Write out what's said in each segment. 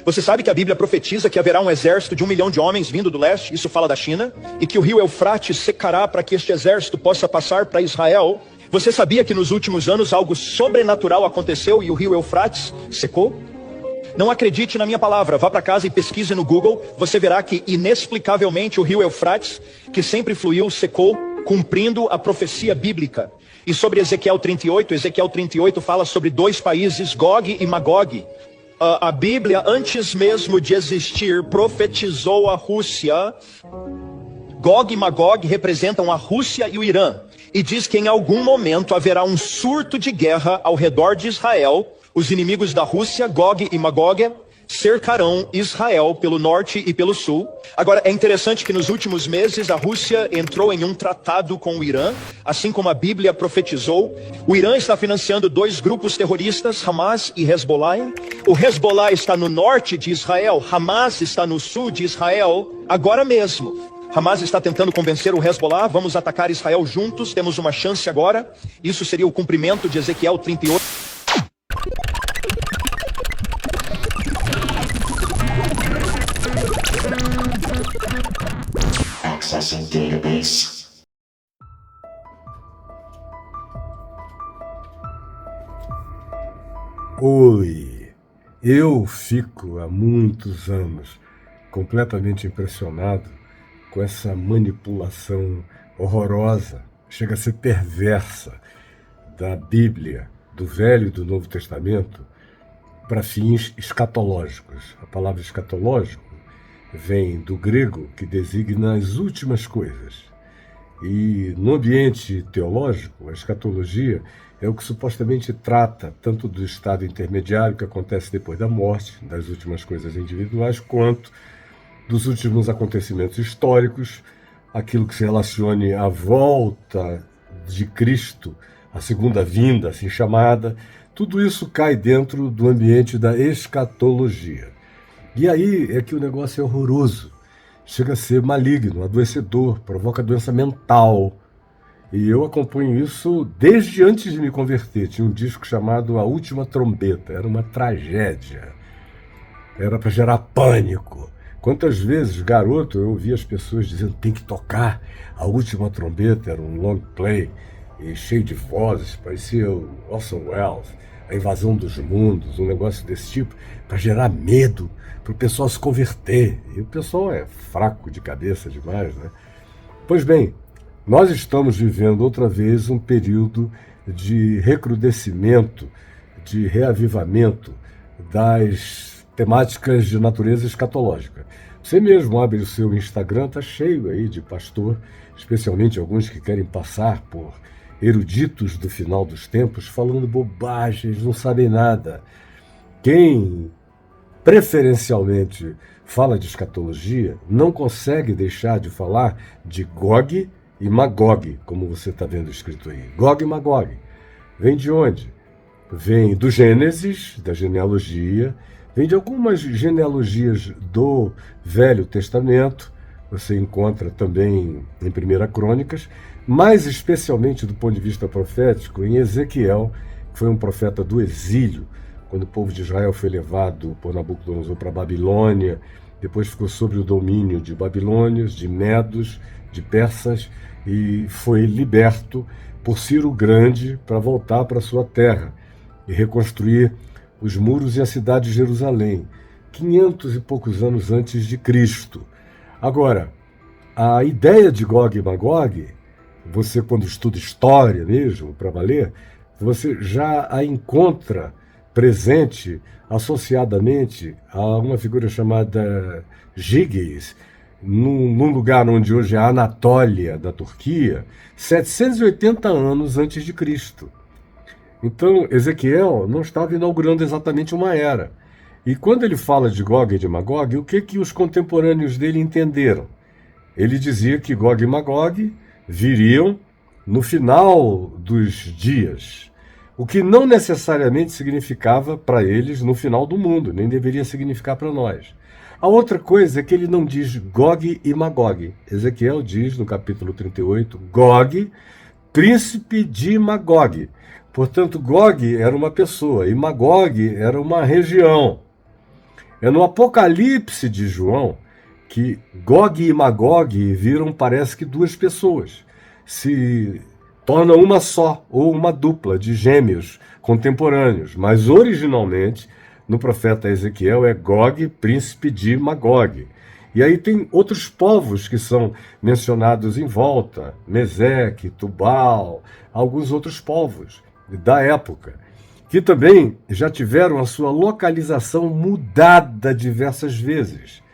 Você sabe que a Bíblia profetiza que haverá um exército de 1 milhão de homens vindo do leste, isso fala da China, e que o rio Eufrates secará para que este exército possa passar para Israel. Você sabia que nos últimos anos algo sobrenatural aconteceu e o rio Eufrates secou? Não acredite na minha palavra, vá para casa e pesquise no Google, você verá que inexplicavelmente o rio Eufrates, que sempre fluiu, secou, cumprindo a profecia bíblica. E sobre Ezequiel 38 fala sobre dois países, Gog e Magog. A Bíblia, antes mesmo de existir, profetizou a Rússia. Gog e Magog representam a Rússia e o Irã. E diz que em algum momento haverá um surto de guerra ao redor de Israel. Os inimigos da Rússia, Gog e Magog, cercarão Israel pelo norte e pelo sul. Agora, é interessante que nos últimos meses a Rússia entrou em um tratado com o Irã, assim como a Bíblia profetizou. O Irã está financiando dois grupos terroristas, Hamas e Hezbollah. O Hezbollah está no norte de Israel, Hamas está no sul de Israel, agora mesmo. Hamas está tentando convencer o Hezbollah, vamos atacar Israel juntos, temos uma chance agora. Isso seria o cumprimento de Ezequiel 38. Accessing database. Oi, eu fico há muitos anos completamente impressionado com essa manipulação horrorosa, chega a ser perversa, da Bíblia, do Velho e do Novo Testamento, para fins escatológicos. A palavra escatológico vem do grego, que designa as últimas coisas. E no ambiente teológico, a escatologia é o que supostamente trata tanto do estado intermediário que acontece depois da morte, das últimas coisas individuais, quanto dos últimos acontecimentos históricos, aquilo que se relacione à volta de Cristo, a segunda vinda, assim chamada. Tudo isso cai dentro do ambiente da escatologia. E aí é que o negócio é horroroso. Chega a ser maligno, adoecedor, provoca doença mental. E eu acompanho isso desde antes de me converter. Tinha um disco chamado A Última Trombeta. Era uma tragédia. Era para gerar pânico. Quantas vezes, garoto, eu ouvia as pessoas dizendo tem que tocar A Última Trombeta. Era um long play e cheio de vozes, parecia o Orson Welles, A Invasão dos Mundos, um negócio desse tipo, para gerar medo, para o pessoal se converter. E o pessoal é fraco de cabeça demais, né? Pois bem, nós estamos vivendo outra vez um período de recrudescimento, de reavivamento das temáticas de natureza escatológica. Você mesmo abre o seu Instagram, está cheio aí de pastor, especialmente alguns que querem passar por eruditos do final dos tempos, falando bobagens, não sabem nada. Quem preferencialmente fala de escatologia não consegue deixar de falar de Gog e Magog, como você está vendo escrito aí. Gog e Magog. Vem de onde? Vem do Gênesis, da genealogia, vem de algumas genealogias do Velho Testamento, você encontra também em 1 Crônicas, mais especialmente do ponto de vista profético, em Ezequiel, que foi um profeta do exílio, quando o povo de Israel foi levado por Nabucodonosor para a Babilônia, depois ficou sob o domínio de babilônios, de medos, de persas, e foi liberto por Ciro o Grande para voltar para sua terra e reconstruir os muros e a cidade de Jerusalém, 500 e poucos anos antes de Cristo. Agora, a ideia de Gog e Magog, você quando estuda história mesmo, para valer, você já a encontra presente associadamente a uma figura chamada Giges, num lugar onde hoje é a Anatólia da Turquia, 780 anos antes de Cristo. Então, Ezequiel não estava inaugurando exatamente uma era. E quando ele fala de Gog e de Magog, o que os contemporâneos dele entenderam? Ele dizia que Gog e Magog viriam no final dos dias, o que não necessariamente significava para eles no final do mundo, nem deveria significar para nós. A outra coisa é que ele não diz Gog e Magog. Ezequiel diz no capítulo 38, Gog, príncipe de Magog. Portanto, Gog era uma pessoa e Magog era uma região. É no Apocalipse de João que Gog e Magog viram, parece que, duas pessoas. Se torna uma só, ou uma dupla de gêmeos contemporâneos. Mas, originalmente, no profeta Ezequiel, é Gog, príncipe de Magog. E aí tem outros povos que são mencionados em volta, Meseque, Tubal, alguns outros povos da época, que também já tiveram a sua localização mudada diversas vezes.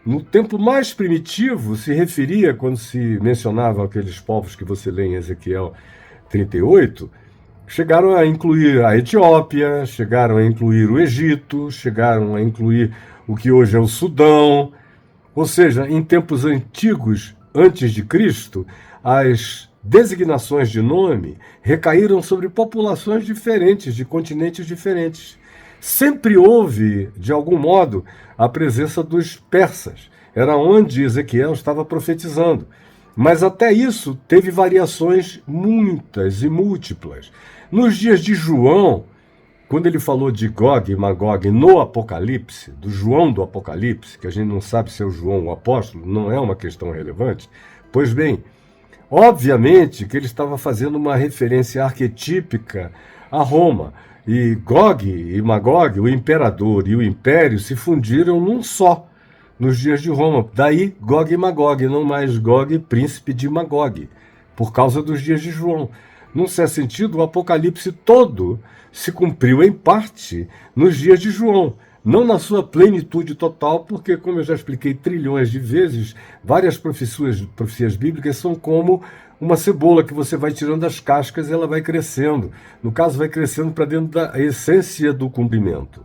No tempo mais primitivo, se referia, quando se mencionava aqueles povos que você lê em Ezequiel 38, chegaram a incluir a Etiópia, chegaram a incluir o Egito, chegaram a incluir o que hoje é o Sudão. Ou seja, em tempos antigos, antes de Cristo, as designações de nome recaíram sobre populações diferentes, de continentes diferentes. Sempre houve, de algum modo, a presença dos persas. Era onde Ezequiel estava profetizando. Mas até isso teve variações muitas e múltiplas. Nos dias de João, quando ele falou de Gog e Magog no Apocalipse, do João do Apocalipse, que a gente não sabe se é o João o apóstolo, não é uma questão relevante, pois bem, obviamente que ele estava fazendo uma referência arquetípica a Roma. E Gog e Magog, o imperador e o império, se fundiram num só nos dias de Roma. Daí Gog e Magog, não mais Gog, príncipe de Magog, por causa dos dias de João. Num certo sentido, o Apocalipse todo se cumpriu em parte nos dias de João. Não na sua plenitude total, porque, como eu já expliquei trilhões de vezes, várias profecias bíblicas são como uma cebola que você vai tirando as cascas e ela vai crescendo. No caso, vai crescendo para dentro da essência do cumprimento.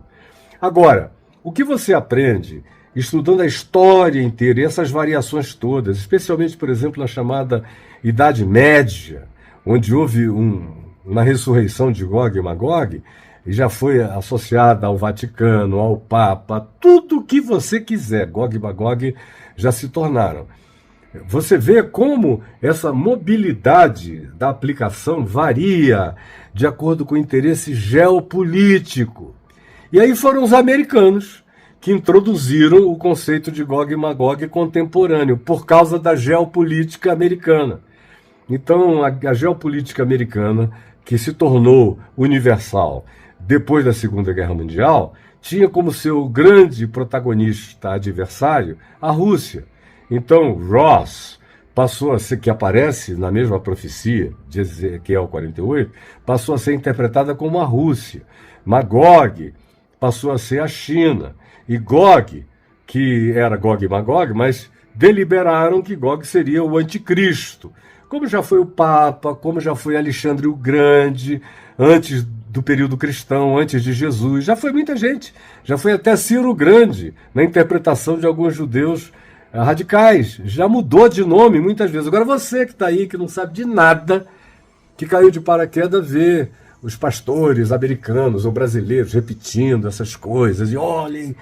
Agora, o que você aprende estudando a história inteira e essas variações todas, especialmente, por exemplo, na chamada Idade Média, onde houve uma ressurreição de Gog e Magog, e já foi associada ao Vaticano, ao Papa, tudo o que você quiser, Gog e Magog já se tornaram. Você vê como essa mobilidade da aplicação varia de acordo com o interesse geopolítico. E aí foram os americanos que introduziram o conceito de Gog e Magog contemporâneo, por causa da geopolítica americana. Então, a geopolítica americana, que se tornou universal depois da Segunda Guerra Mundial, tinha como seu grande protagonista adversário a Rússia. Então, Ross passou a ser, que aparece na mesma profecia de Ezequiel 48, passou a ser interpretada como a Rússia. Magog passou a ser a China. E Gog, que era Gog e Magog, mas deliberaram que Gog seria o anticristo. Como já foi o Papa, como já foi Alexandre o Grande, antes do período cristão, antes de Jesus, já foi muita gente. Já foi até Ciro o Grande, na interpretação de alguns judeus radicais. Já mudou de nome muitas vezes. Agora você que está aí, que não sabe de nada, que caiu de paraquedas, vê os pastores americanos ou brasileiros repetindo essas coisas. E olhem,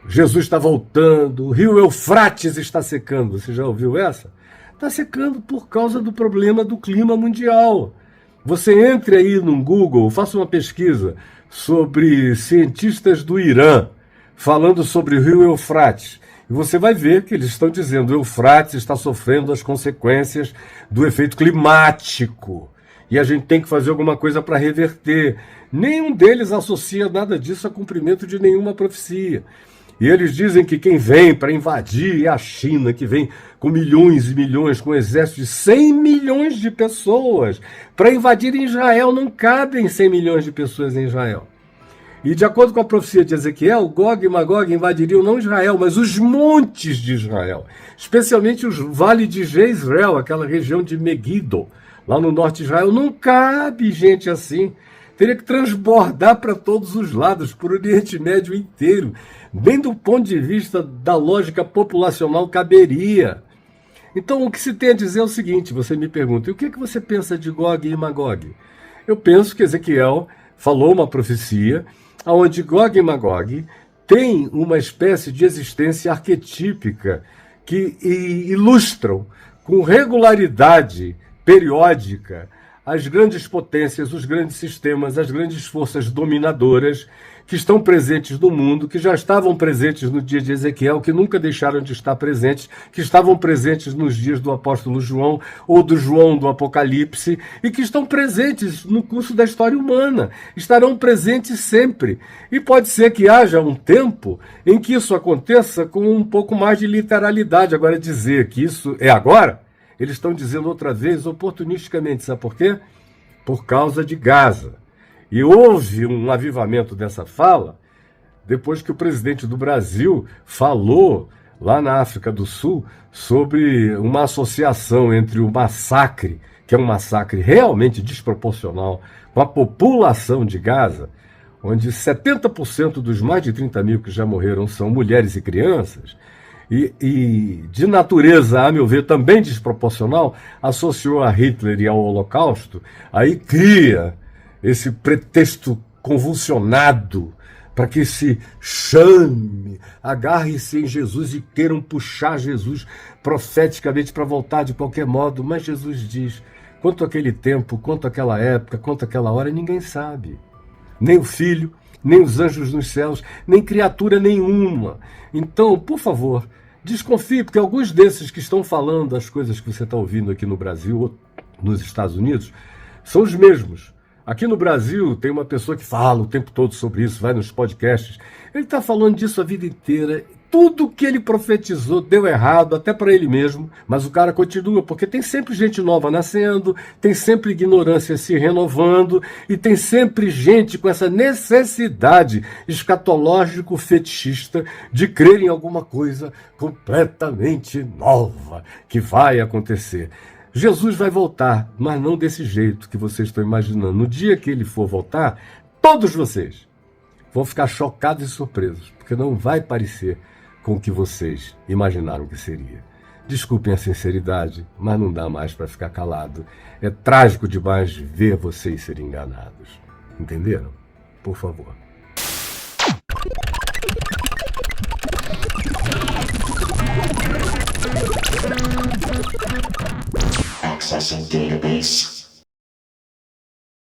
Jesus está voltando, o rio Eufrates está secando. Você já ouviu essa? Está secando por causa do problema do clima mundial. Você entre aí no Google, faça uma pesquisa sobre cientistas do Irã falando sobre o rio Eufrates. E você vai ver que eles estão dizendo que o Eufrates está sofrendo as consequências do efeito climático. E a gente tem que fazer alguma coisa para reverter. Nenhum deles associa nada disso a cumprimento de nenhuma profecia. E eles dizem que quem vem para invadir é a China, que vem com milhões e milhões, com um exército de 100 milhões de pessoas. Para invadir Israel, não cabem 100 milhões de pessoas em Israel. E de acordo com a profecia de Ezequiel, Gog e Magog invadiriam não Israel, mas os montes de Israel. Especialmente os vales de Jezreel, aquela região de Meguido, lá no norte de Israel. Não cabe gente assim. Teria que transbordar para todos os lados, por Oriente Médio inteiro. Bem do ponto de vista da lógica populacional, caberia. Então, o que se tem a dizer é o seguinte, você me pergunta, e o que você pensa de Gog e Magog? Eu penso que Ezequiel falou uma profecia onde Gog e Magog têm uma espécie de existência arquetípica que ilustram com regularidade periódica as grandes potências, os grandes sistemas, as grandes forças dominadoras que estão presentes no mundo, que já estavam presentes no dia de Ezequiel, que nunca deixaram de estar presentes, que estavam presentes nos dias do apóstolo João ou do João do Apocalipse e que estão presentes no curso da história humana, estarão presentes sempre. E pode ser que haja um tempo em que isso aconteça com um pouco mais de literalidade. Agora, dizer que isso é agora, eles estão dizendo outra vez oportunisticamente, sabe por quê? Por causa de Gaza. E houve um avivamento dessa fala depois que o presidente do Brasil falou lá na África do Sul sobre uma associação entre o massacre, que é um massacre realmente desproporcional, com a população de Gaza, onde 70% dos mais de 30 mil que já morreram são mulheres e crianças, e de natureza, a meu ver, também desproporcional, associou a Hitler e ao Holocausto, aí cria esse pretexto convulsionado para que se chame, agarre-se em Jesus e queiram puxar Jesus profeticamente para voltar de qualquer modo. Mas Jesus diz, quanto aquele tempo, quanto aquela época, quanto aquela hora, ninguém sabe. Nem o Filho, nem os anjos nos céus, nem criatura nenhuma. Então, por favor, desconfie, porque alguns desses que estão falando as coisas que você está ouvindo aqui no Brasil ou nos Estados Unidos são os mesmos. Aqui no Brasil tem uma pessoa que fala o tempo todo sobre isso, vai nos podcasts. Ele está falando disso a vida inteira. Tudo que ele profetizou deu errado, até para ele mesmo, mas o cara continua, porque tem sempre gente nova nascendo, tem sempre ignorância se renovando e tem sempre gente com essa necessidade escatológico-fetichista de crer em alguma coisa completamente nova que vai acontecer. Jesus vai voltar, mas não desse jeito que vocês estão imaginando. No dia que ele for voltar, todos vocês vão ficar chocados e surpresos, porque não vai parecer com o que vocês imaginaram que seria. Desculpem a sinceridade, mas não dá mais para ficar calado. É trágico demais ver vocês serem enganados. Entenderam? Por favor. Accessing database.